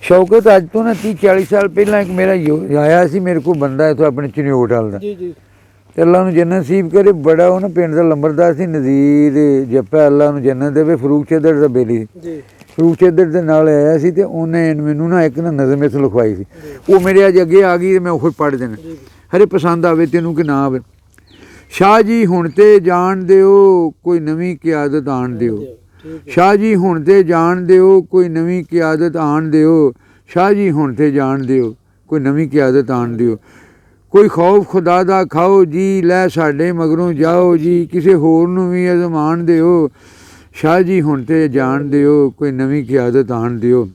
शौकत अज तो ना 30-40 साल पहला एक मेरा आया सी मेरे को बंदा इतों अपने चनियोट वाल का, तो अल्लाह नूं जन्नत नसीब करे। बड़ा वो ना पिंड का लंबरदार सी नज़ीर जप्पा, अल्लाह नूं जन्नत देवे। फरूक चदड़ का बेली, फरूक चदड़ के नाल आया सी, तो उन्हें मैनू ना एक ना नज़म इस लिखवाई सी, वो मेरे अज अगे आ गई, मैं उह पढ़ देना, हरे पसंद आवे तेनू कि ना आवे। शाह जी हुण ते जान दिओ कोई नवीं क़यादत आण दिओ, शाह जी हुण ते जान दिओ कोई नवीं क़यादत आण दिओ, शाह जी हुण ते जान दिओ कोई नवीं क़यादत आण दिओ। कोई खौफ खुदा दा खाओ जी, लै साडे मगरों जाओ जी, किसे होर नूं वी अज़मान दिओ, शाह जी हुण ते जान दिओ कोई नवीं क़यादत आण दिओ।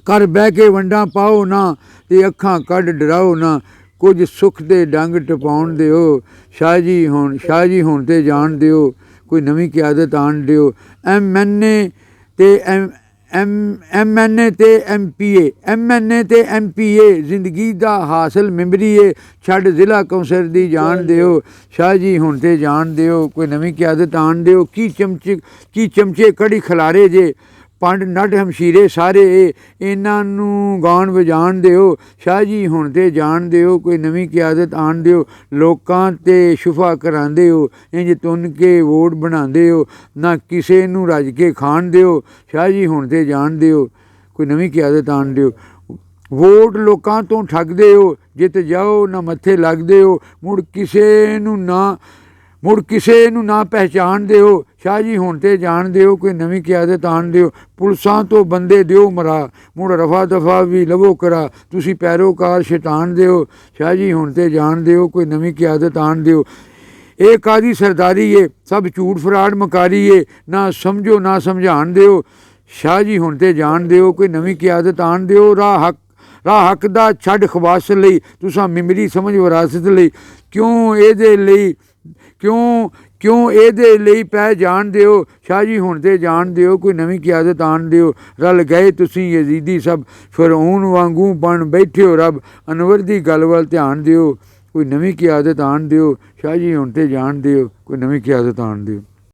घर बह के वंडां पाओ ना ते अखां कढ डराओ ना, कुछ सुख दे डंग टपाउण दिओ, शाह जी हुण ते जान दिओ कोई नवीं क़यादत आण दिओ। MNA ते MNA ते MPA जिंदगी दा हासिल मैंबरी है, छड्ड जिला कौंसल दी जान दिओ, शाह जी हुण ते जान दिओ कोई नवीं क़यादत आण दिओ। की चमचे कड़ी खलारे जे, पंड नट हमशीरे सारे इन्हां नूं गाउण वजाण दिओ, शाह जी हुण ते जान दिओ कोई नवीं क़यादत आण दिओ। लोकां ते शुफा करांदे हो, इंज तुन के वोट बनांदे हो, ना किसे नूं रज के खाण दिओ, शाह जी हुण ते जान दिओ कोई नवीं क़यादत आण दिओ। वोट लोकां तो ठगदे हो, जित जाओ ना मत्थे लगदे हो, मुड़ किसे नूं ना पहचाणदे हो, शाह जी हुण ते जान दिओ कोई नवीं क़यादत आण दिओ। पुलसां तो बंदे दिओ मरा, मुड़ रफा दफा भी लवो करा, तुसी पैरोकार शैतान दिओ, शाह जी हुण ते जान दिओ कोई नवीं क़यादत आण दिओ। ਇਹ ਕਾਦੀ सरदारी है, सब झूठ फराड मकारी है, ना समझो ना समझाण दिओ, शाह जी हुण ते जान दिओ कोई नवीं क़यादत आण दिओ। राह हक दा छड्ड खवास लई, तुसां मिमरी समझ विरासत लई, क्यों ਇਹਦੇ ਲਈ ਪੈ ਜਾਣ ਦਿਓ, शाह जी हुण ते जान दिओ कोई नवीं क़यादत आण दिओ। रल गए तुसीं यजीदी सब, फिरौन वांगू बण बैठे हो रब, अनवर दी गल वल ध्यान दिओ कोई नवीं क़यादत आण दिओ, शाह जी हुण ते जान दिओ कोई नवीं क़यादत आण दिओ।